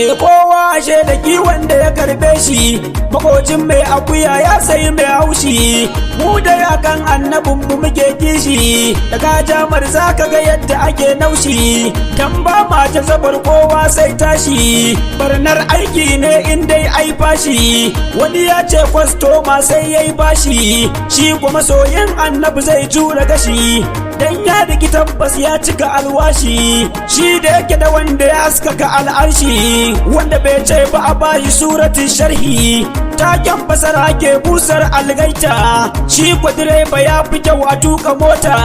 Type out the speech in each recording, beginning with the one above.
kowa ashe da kiwon da ya karbe shi, makocin mai akuya ya sayi mai haushi. Mu da yakan annabin mu muke kishi, daga jamar zaka ga yadda ake naushi. Dan ba ma jazabar kowa sai tashi, barnar aiki ne in dai ai fashi. Wani ya ce kwastoma sai yayi bashi, shi kuma soyin annabi zai jura gashi. Dan ya riki tabbas ya cika alwashi, shi da yake da wanda ya haskaka al'arshi, wanda bai ce ba a bashi suratin sharhi. Taken basara ke busar algaita, shi kwa direba ya fi kyau a tuka mota.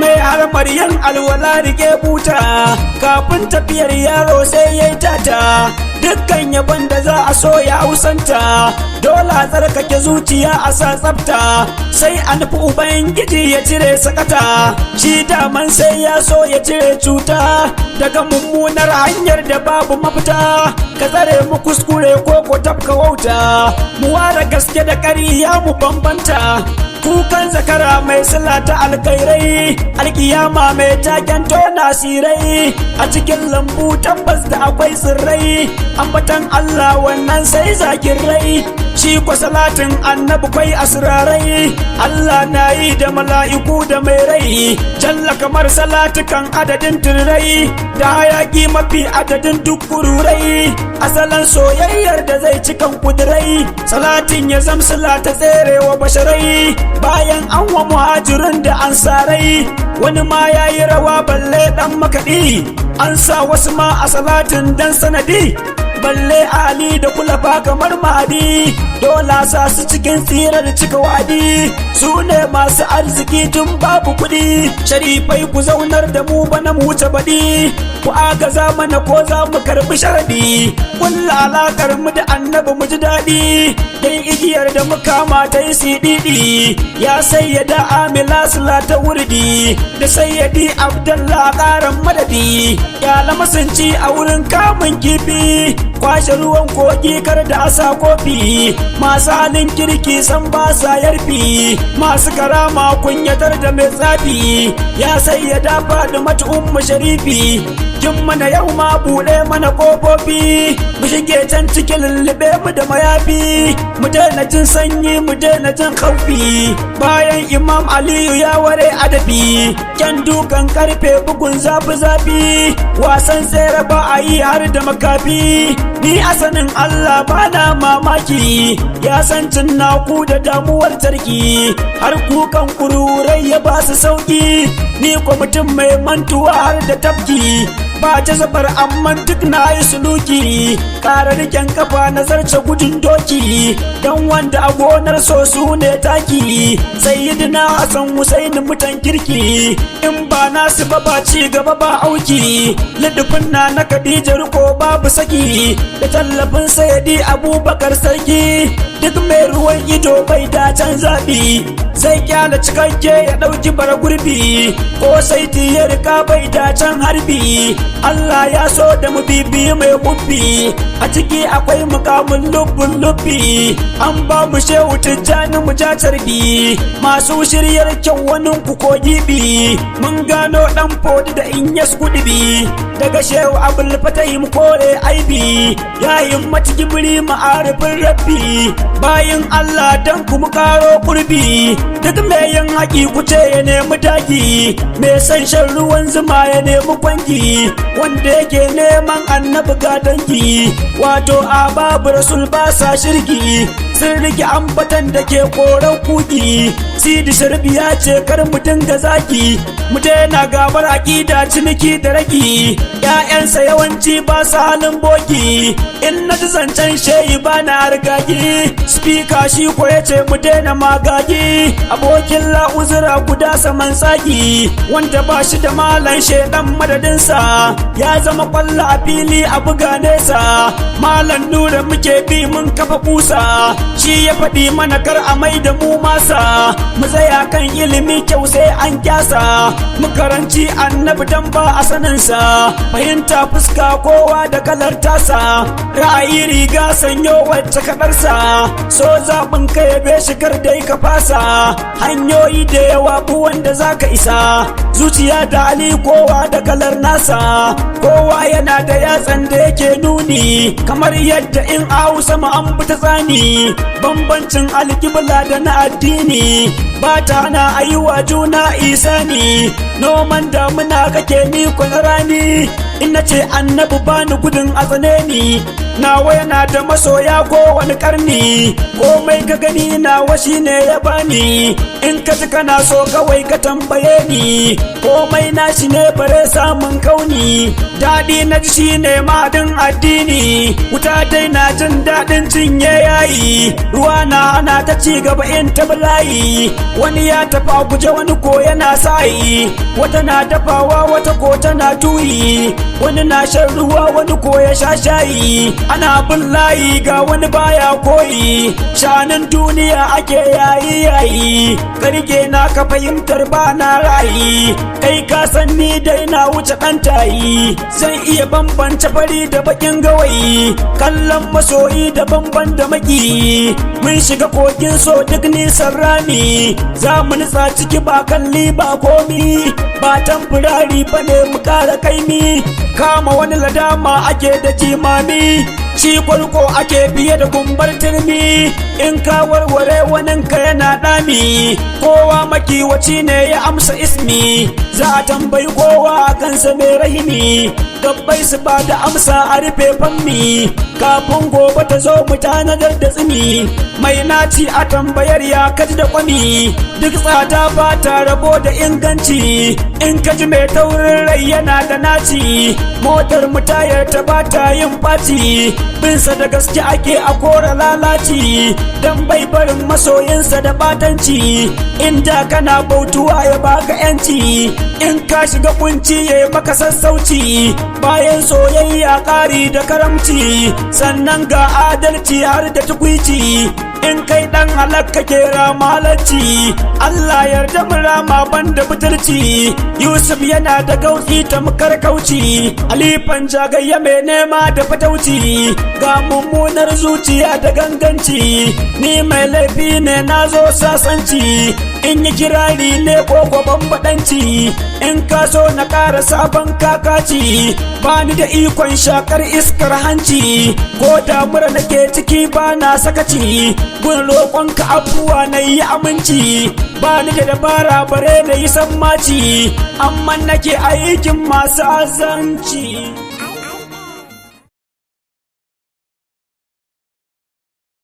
Mai harmar yan alwala rike buta, kafin tafiyar yaro sai yayi tata. Dukkan yabon da za a so ya hausanta, dole a tsarkake zuciya a sa tsafta. Sai a nufi ubangiji ya cire sakata, shi daman sai ya so ya cire cuta daga mummunar hanyar da babu mafita. Ka tsare mu kuskure ko ko tafka wauta, mu ware gaske da ƙarya mu bambanta. Kukan zakara mai sila ta alkairai, alkiyama mai taken tona sirai. A cikin lambu tabbas da akwai tsirrai, ambatan Allah wannan sai zakin rai. Shi kwa salatin annabi kwai asirarai, Allah na yi da mala'iku da mai rai. Jalla kamar salatukan adadin turrai, da hayaki mafi adadin duk kururai. Asalin soyayyar da zai cikan kudurai, salatin ya zamsila ta tserewa basharai. Bayan an wa muhajirin da ansarai, wani ma ya yi rawa balle dan makaɗi. An sa wasu ma a salatin dan sanadi, balle Ali da kulafa kamar Mahdi. Dole sa su cikin tsirar cika wadi, su ne masu arziki tun babu kuɗi. Sharifai ku zaunar da mu bana mu wuce baɗi, ku agaza mana ko za mu karɓi sharadi. Kulla alakar mu da annabi mu ji daɗi, dan igiyar da muka mata yi siɗiɗi. Ya sayyada amila sula ta wurdi, da sayyadi Abdallah ƙaran madadi. Ya lamasanci a wurin kamun kifi, kwashe ruwan kogi kar da asa kofi. Masu halin kirki san ba sa yarfi, masu karama kunyatar da mai tsafi. Ya sayyada Fadimatu ummu sharifi, kin mana yau ma buɗe mana ƙofofi. Mu shige can cikin lullube mu da mayafi, mu daina jin sanyi mu daina jin kaufi. Bayan Imam Aliyu ya ware adabi, kyan dukan karfe bugun zafi-zafi. Wasan tsere ba a yi har da makafi, ni asanin Allah bana mamaki. Ya san naku da damuwar tarki, har kukan kururai ya ba su sauki. Ni ko mutum mai mantuwa har da tafki, ba jazabar amma duk na yi suluki. Ƙara riken kafa na zarce gudun doki, dan wanda a gonar so su ne taki. Sayyidina Hassan Husaini mutan kirki, in ba nasu ba ba ci gaba ba auki. Lidufin na Khadija riko babu saki, da tallafin sayyidi Abubakar sarki. Duk mai ruwan ido bai dacen zaɓi, sai kyala cikakke ya ɗauki bara gurbi. Ko saiti ya rika bai dacen harbi, Allah ya so da mu bibi mai kubbi. A ciki akwai mukamin lubbun lubbi, an ba mu shehu tijjani mu ja carbi. Masu shiryar kyau wani ku ko gibi, mun gano dan fodi da in yas kudubi. Daga shehu abul fatai mu kore aibi, yayin mati gibiri ma'arifin rabbi. Bayin Allah dan ku mu karo kurbi, duk mai yin haƙi ku ce ya nemi dagi. Mai san shan ruwan zuma ya nemi kwangi, wanda yake neman annabi ga dangi. Wato a babu rasul ba sa shirki, sun rike ambatan da ke koran kuki. Sidi sharbi ya ce kar mu dinga zaki, mu daina gabar aƙida ciniki da raki. Ƴaƴansa yawanci ba su halin boki, in na ji zancen sheyi ba na hargagi. Spika shi ko ya ce mu daina magagi, abokin la'uzura guda saman tsaki. Wanda ba shi da malan shedan madadinsa, ya zama kwallo a fili a buga nesa. Malam Nura muke bi mun kafa kusa, shi ya faɗi mana kar a mai da mu masa, mu tsaya kan ilimi kyau sai an kyasa, mu karanci Annabi dan ba a saninsa, fahimta fuska kowa da kalar tasa, ra'ayi riga sanyo wacce kaɗarsa, so zaɓin ka yabe shi kar dai ka fasa, hanyoyi da yawa bu wanda za ka isa, zuciya da ali kowa da kalar nasa, kowa yana da yatsan da yake nuni, kamar yadda in Hausa ma an bi ta tsani, bambancin alƙibla da na addini, ba ta na ayiwa juna isani, noman damuna kake ni kwana rani, in na ce Annabi bani gudun a tsane ni, nawa yana da masoya ko wani karni, komai ka gani nawa shine ya bani, in ka ji kana so kawai ka tambaye ni, komai nashi ne bare samun kauni, daɗi na ji shine madin addini, wuta dai na jin daɗin cinye yayi, ruwa na ana ta ci gaba in ta balayi, wani ya tafa guje wani ko yana sayi, wata na dafawa wata ko tana tuyi, wani na shan ruwa wani ko ya sha shayi, ana bin layi ga wani baya koyi, shanin duniya ake yayi, karge na ka fahimtar ba na rayi, kai ka san ni dai na wuce ɗan tayi, zan iya bambance fari da bakin gawayi, kallon masoyi da bamban da maki, mun shiga kogin so duk nisan rami, za mu nutsa ciki ba kalli ba komi, ba tamfurari ba ne mu kara kaimi, kama wani ladama ake da jimami, shi kwalko ake biye da gumbar turmi, in ka warware waninka yana ɗami, kowa makiwaci ne ya amsa ismi, za a tambayi kowa a kansa mai rahimi, gabbai su ba da amsa a rufe fammi, kafin gobe ta zo mu tanadar da tsimi, mai naci a tambayar ya kaji da kwami, duk tsada ba ta rabo da inganci, in kaji mai taurin rai yana da naci, motar mu tayar ta ba ta yin ɓaci, binsa da gaske ake a kora lalaci, dan bai barin masoyinsa da batanci, inda kana bautuwa ya baka yanci, in ka shiga kunci ya maka sassauci, bayan soyayya ƙari da karamci, sannan ga adalci har da tukwici, in kai dan halakka ke ramalarci, Allah yarda mu rama banda butulci, Yusuf yana da gautsi tamkar kauci, Alifan Jagayya mai nema da fatauci, ga mummunar zuciya da ganganci, ni mai laifi ne na zo sasanci, in yi kirari ne ko bambadanci, in ka so na ƙara sabon kakaci, bani da ikon shakar iskar hanci, ko damura nake ciki ba na sakaci, gun roƙonka abuwa na yi aminci, bani da dabara bare na yi sammaci, amma nake aikin masu azanci.